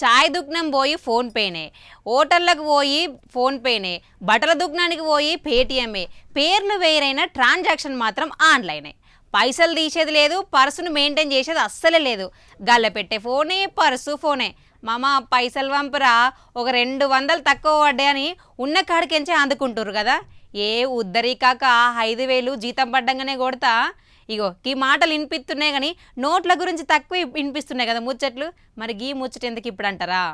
చాయ్ దుకాణం పోయి ఫోన్పేనే, హోటళ్ళకు పోయి ఫోన్పేనే, బట్టల దుకాణానికి పోయి పేటిఎంఏ. పేర్లు వేరైన ట్రాన్సాక్షన్ మాత్రం ఆన్లైనే. పైసలు తీసేది లేదు, పర్సును మెయింటైన్ చేసేది అస్సలే లేదు. గల్ల పెట్టే ఫోనే, పర్సు ఫోనే. మామ పైసలు పంపురా, ఒక 200 తక్కువ పడ్డాయని ఉన్న కాడికెంచే అందుకుంటారు కదా. ఏ ఉద్దరికాక 5,000 జీతం పడ్డంగానే కొడతా. ఇగో ఈ మాటలు వినిపిస్తున్నాయి కానీ నోట్ల గురించి తక్కువ వినిపిస్తున్నాయి కదా ముచ్చట్లు. మరి గీ ముచ్చట ఎందుకు ఇప్పుడు అంటారా?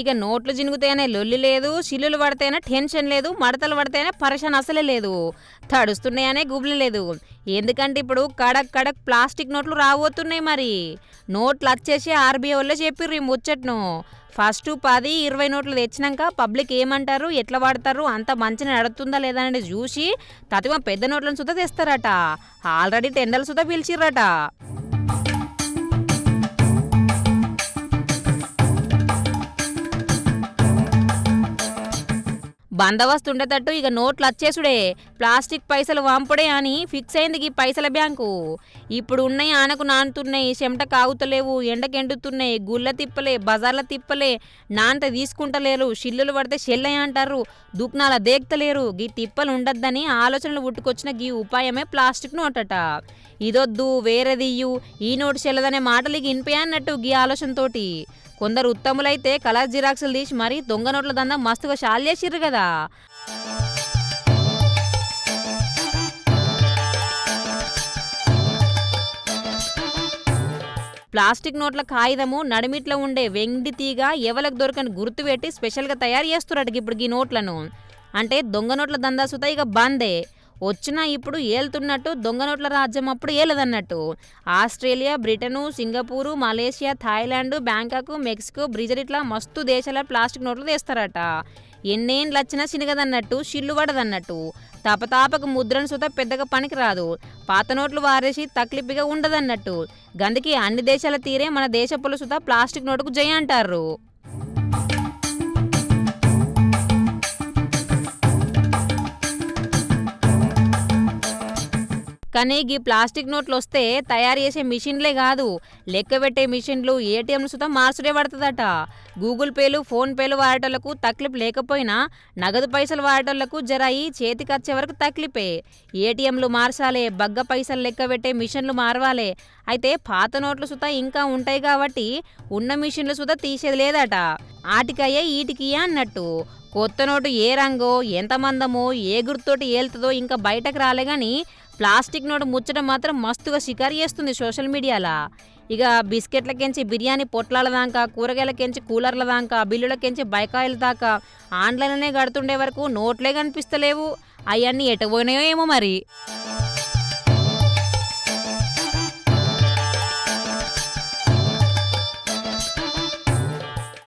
ఇక నోట్లు జినుగుతేనే లొల్లి లేదు, చిల్లులు పడితేనే టెన్షన్ లేదు, మడతలు పడితేనే పరేషాన్ అసలే లేదు, తడుస్తున్నాయనే గుబులు లేదు. ఎందుకంటే ఇప్పుడు కడక్ కడక్ ప్లాస్టిక్ నోట్లు రాబోతున్నాయి. మరి నోట్లు వచ్చేసి ఆర్బీఐ వాళ్ళే చెప్పిర్రు ఈ ముచ్చట్ను. ఫస్ట్ 10, 20 నోట్లు తెచ్చినాక పబ్లిక్ ఏమంటారు, ఎట్లా వాడతారు, అంత మంచిగా నడుతుందా లేదా అనేది చూసి తతిమ పెద్ద నోట్లను సుతా తెస్తారట. ఆల్రెడీ టెండర్లు సుతా పిలిచిర్రట. బందోబస్తు ఉండేటట్టు ఇక నోట్లు వచ్చేసుడే, ప్లాస్టిక్ పైసలు వంపుడే అని ఫిక్స్ అయింది ఈ పైసల బ్యాంకు. ఇప్పుడు ఉన్నాయి ఆనకు నానుతున్నాయి, చెమట కాగుతలేవు, ఎండకెండుతున్నాయి, గుళ్ళ తిప్పలే, బజార్ల తిప్పలే, నాంత తీసుకుంటలేరు, షిల్లులు పడితే షెల్లయ్య అంటారు, దుక్నాల దేక్తలేరు. గీ తిప్పలు ఉండద్దని ఆలోచనలు పుట్టుకొచ్చిన గీ ఉపాయమే ప్లాస్టిక్ నోటట. ఇదొద్దు వేరేదియ్యు, ఈ నోటు చెల్లదనే మాటలు ఇనిపోయా అన్నట్టు గీ ఆలోచనతోటి. కొందరు ఉత్తములైతే కలర్ జిరాక్సులు తీసి మరీ దొంగ నోట్ల దందా మస్తుగా షాల్ చేసిర్రు కదా. ప్లాస్టిక్ నోట్ల కాగితము నడిమిట్లో ఉండే వెండి తీగ ఎవలకు దొరకని గుర్తు పెట్టి స్పెషల్గా తయారు చేస్తున్నట్టు ఇప్పుడు ఈ నోట్లను. అంటే దొంగ నోట్ల దందా సుతా ఇక బందే. వచ్చినా ఇప్పుడు ఏలుతున్నట్టు దొంగ నోట్ల రాజ్యం అప్పుడు ఏలదన్నట్టు. Australia, Britain, Singapore, Malaysia, Thailand, Bangkok, Mexico, Brazil ఇట్లా మస్తు దేశాల ప్లాస్టిక్ నోట్లు తెస్తారట. ఎన్నేళ్ళు వచ్చినా చినగదన్నట్టు, షిల్లు పడదన్నట్టు. తపతాపకు ముద్రను సుతా పెద్దగా పనికి రాదు. పాత నోట్లు వారేసి తక్లిపిగా ఉండదన్నట్టు. గందుకి అన్ని దేశాల తీరే మన దేశ సుతా ప్లాస్టిక్ నోటుకు జయ అంటారు. కానీ ఈ ప్లాస్టిక్ నోట్లు వస్తే తయారు చేసే మిషన్లే కాదు, లెక్క పెట్టే మిషన్లు, ఏటీఎంలు సుతా మార్చుడే పడుతుందట. గూగుల్ పేలు, ఫోన్ పేలు వాడేటోళ్లకు తక్లిప్ లేకపోయినా నగదు పైసలు వాడేటోళ్లకు జరాయి చేతికి వచ్చే వరకు తక్లిపే. ఏటీఎంలు మార్చాలే, బగ్గ పైసలు లెక్క పెట్టే మిషన్లు మారవాలే. అయితే పాత నోట్లు సుతా ఇంకా ఉంటాయి కాబట్టి ఉన్న మిషన్లు సుతా తీసేది లేదట. ఆటికయ్యే ఈటికియే అన్నట్టు. కొత్త నోటు ఏ రంగో, ఎంత మందమో, ఏ గుర్తుతోటి ఏలుతుందో ఇంకా బయటకు రాలే కానీ ప్లాస్టిక్ నోటు ముచ్చట మాత్రం మస్తుగా షికారు చేస్తుంది సోషల్ మీడియాలో. ఇక బిస్కెట్లకెంచి బిర్యానీ పొట్లాల దాకా, కూరగాయలకెంచి కూలర్ల దాకా, బిల్లులకెంచి బైకాయల దాకా ఆన్లైన్లోనే కడుతుండే వరకు నోట్లే కనిపిస్తలేవు. అవన్నీ ఎటు పోయినాయో ఏమో మరి.